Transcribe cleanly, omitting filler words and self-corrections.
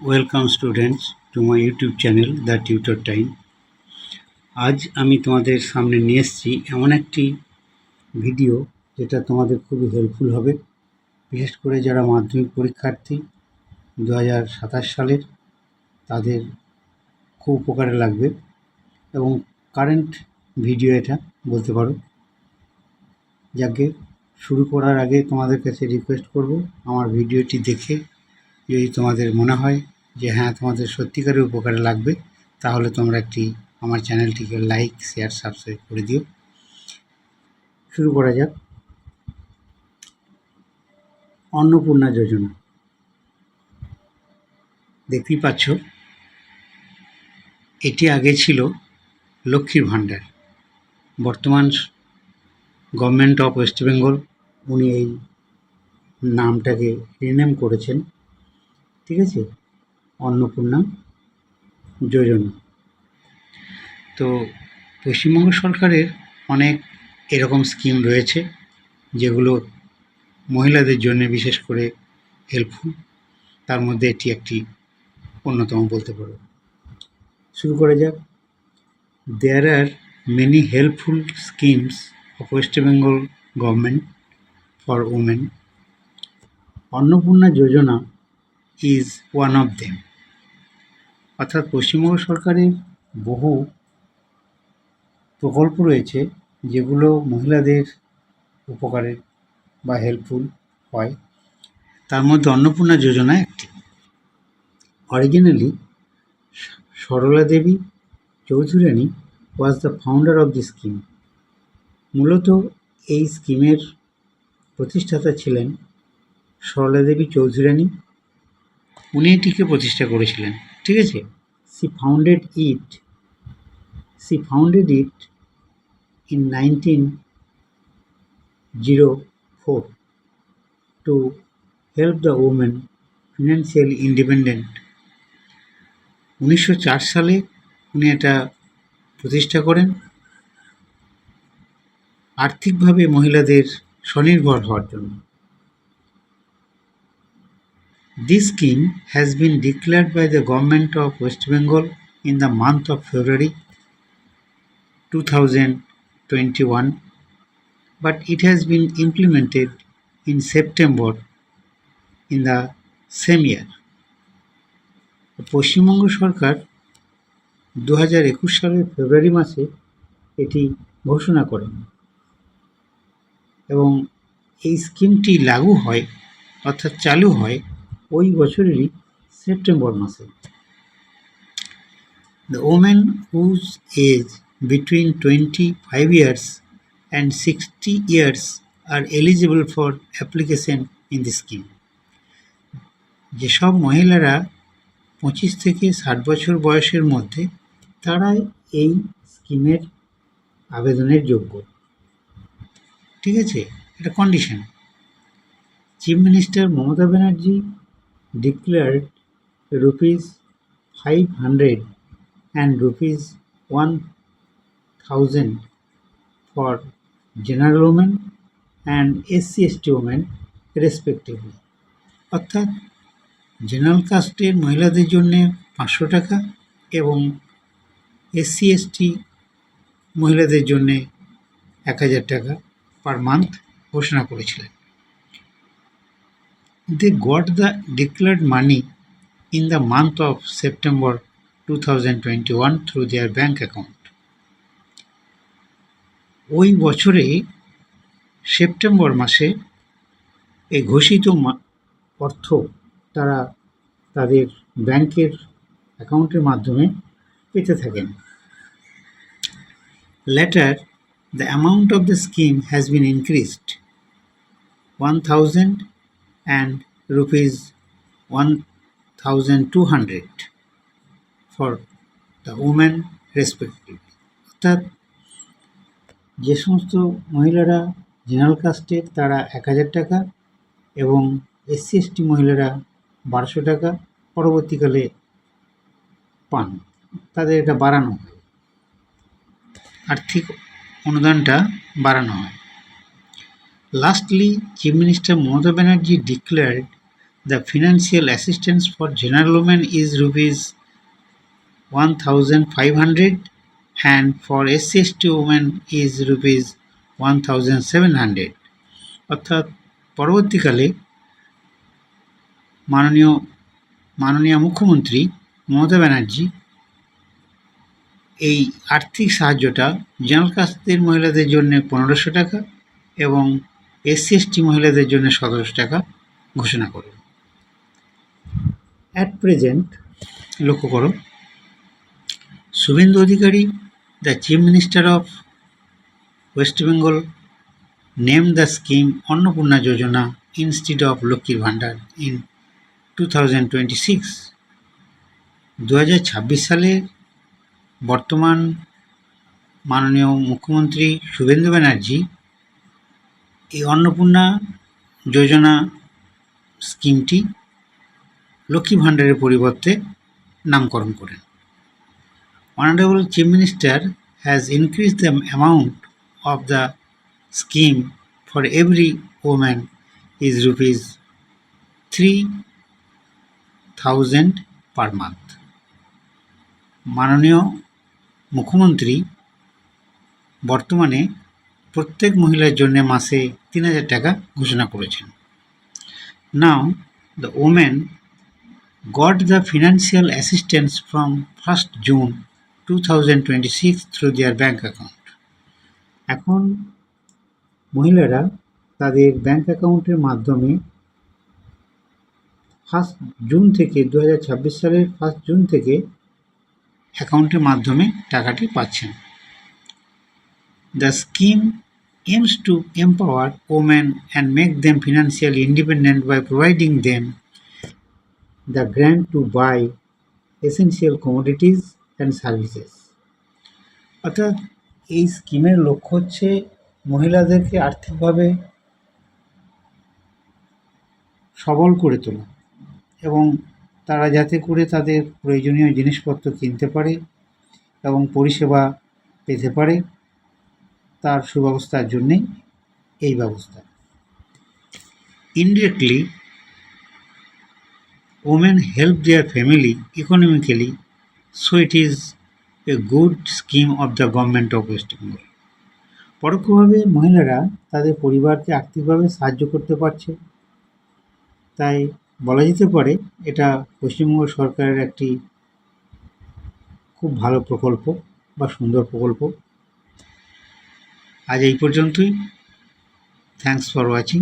Welcome students to my YouTube channel the tutor time. আজ আমি তোমাদের সামনে নিয়ে এসেছি এমন একটি ভিডিও যেটা তোমাদের খুবই হেল্পফুল হবে, বিশেষ করে যারা মাধ্যমিক পরীক্ষার্থী 2027 সালের, তাদের খুব উপকারে লাগবে এবং কারেন্ট ভিডিও এটা বলতে পারো। যাকে শুরু করার আগে তোমাদের কাছে রিকোয়েস্ট করব, আমার ভিডিওটি দেখে যদি তোমাদের মনে হয় যে হ্যাঁ তোমাদের সত্যিকারের উপকারে লাগবে, তাহলে তোমরা আমার চ্যানেলটিকে লাইক, শেয়ার, সাবস্ক্রাইব করে দিও। শুরু করা যাক। অন্নপূর্ণা যোজনা দেখতেই পাচ্ছ, এটি আগে ছিল লক্ষ্মীর ভাণ্ডার। বর্তমান গভর্নমেন্ট অফ ওয়েস্ট বেঙ্গল উনি এই নামটাকে রিনেম করেছেন, ঠিক আছে, অন্নপূর্ণা যোজনা। তো পশ্চিমবঙ্গ সরকারের অনেক এরকম স্কিম রয়েছে যেগুলো মহিলাদের জন্য বিশেষ করে হেল্পফুল। তার মধ্যে এটি একটি অন্যতম বলতে পারো। শুরু করা যাক। There are many helpful schemes of West Bengal government for women. Annapurna Yojana is one of them. অর্থাৎ পশ্চিমবঙ্গ সরকারের বহু প্রকল্প রয়েছে যেগুলো মহিলাদের উপকারে বা হেল্পফুল হয়। তার মধ্যে অন্নপূর্ণা যোজনা একটি। Originally Sarala Devi Chaudhurani was the founder of the scheme. মূলত এই স্কিমের প্রতিষ্ঠাতা ছিলেন সরলা দেবী চৌধুরানী। উনি এটিকে প্রতিষ্ঠা করেছিলেন, ঠিক আছে। She founded it in 1904 to help the women financially independent. 1904 সালে উনি এটা প্রতিষ্ঠা করেন আর্থিকভাবে মহিলাদের স্বনির্ভর হওয়ার জন্য। This scheme has been declared by the Government of West Bengal in the month of February 2021, but it has been implemented in September in the same year. Paschimbanga সরকার 2021 সালের ফেব্রুয়ারি মাসে এটি ঘোষণা করেন এবং এই স্কিমটি লাগু হয় অর্থাৎ চালু হয় ওই বছরেরই সেপ্টেম্বর মাসে। The women whose age between 25 years and 60 years are eligible for application in the scheme. যেসব মহিলারা 25 থেকে 60 বছর বয়সের মধ্যে, তারাই এই স্কিমের আবেদনের যোগ্য, ঠিক আছে। এটা condition. Chief minister Mamata Banerjee declared ₹500 and ₹1,000 for general women and SC/ST women respectively. অর্থাৎ জেনারেল কাস্টের মহিলাদের জন্য 500 টাকা এবং SC/ST মহিলাদের জন্য 1000 টাকা পার মান্থ ঘোষণা করেছিলেন। They got the declared money in the month of September 2021 through their bank account. ওই বছরে সেপ্টেম্বর মাসে এই ঘোষিত অর্থ তারা তাদের ব্যাংকের অ্যাকাউন্টের মাধ্যমে পেতে থাকেন। Later, the amount of the scheme has been increased 1,000 and ₹1,200 for the women respectively. অর্থাৎ যে সমস্ত মহিলারা জেনারেল কাস্টের তারা 1000 টাকা এবং SC/ST মহিলারা 1200 টাকা পরবর্তীকালে পান। তাদের এটা বাড়ানো হয়, আর্থিক অনুদানটা বাড়ানো হয়। Lastly, Chief Minister Mamata Banerjee declared The financial assistance for general women is rupees 1,500 and for SC/ST women is rupees 1,700. অর্থাৎ পরবর্তীকালে মাননীয় মুখ্যমন্ত্রী মমতা ব্যানার্জি এই আর্থিক সাহায্যটা জেনারেল কাস্টের মহিলাদের জন্য 1500 টাকা এবং SC/ST মহিলাদের জন্য 1700 টাকা ঘোষণা করেন। অ্যাট প্রেজেন্ট লক্ষ্য করো, Suvendu Adhikari, the chief minister of West Bengal, named the scheme Annapurna Yojana instead of Lakhir Bhandar in 2026. 2026 সালে বর্তমান মাননীয় মুখ্যমন্ত্রী শুভেন্দু ব্যানার্জি এই অন্নপূর্ণা যোজনা স্কিমটি লক্ষ্মী ভাণ্ডারের পরিবর্তে নামকরণ করেন। Honorable Chief Minister has increased the amount of the scheme for every woman is rupees 3,000 per month. মাননীয় মুখ্যমন্ত্রী বর্তমানে প্রত্যেক মহিলার জন্য মাসে 3,000 টাকা ঘোষণা করেছেন। Now the women got the financial assistance from 1st June 2026 through their bank account. এখন মহিলারা তাদের ব্যাংক অ্যাকাউন্টের মাধ্যমে 1 জুন থেকে 2026 সালের 1 জুন থেকে অ্যাকাউন্টের মাধ্যমে টাকাটি পাচ্ছেন। The scheme aims to empower women and make them financially independent by providing them the grant to buy essential commodities and services. অর্থাৎ এই স্কিমের লক্ষ্য হচ্ছে মহিলাদেরকে আর্থিকভাবে সবল করে তোলা এবং তারা যাতে করে তাদের প্রয়োজনীয় জিনিসপত্র কিনতে পারে এবং পরিষেবা পেতে পারে তার সুব্যবস্থার জন্যেই এই ব্যবস্থা। Indirectly, women help their family economically, so it is a good scheme of the government of West Bengal. পরোক্ষভাবে মহিলারা তাদের পরিবারকে আর্থিকভাবে সাহায্য করতে পারছে, তাই বলা যেতে পারে এটা পশ্চিমবঙ্গ সরকারের একটি খুব ভালো প্রকল্প বা সুন্দর প্রকল্প। আজ এই পর্যন্তই। Thanks for watching.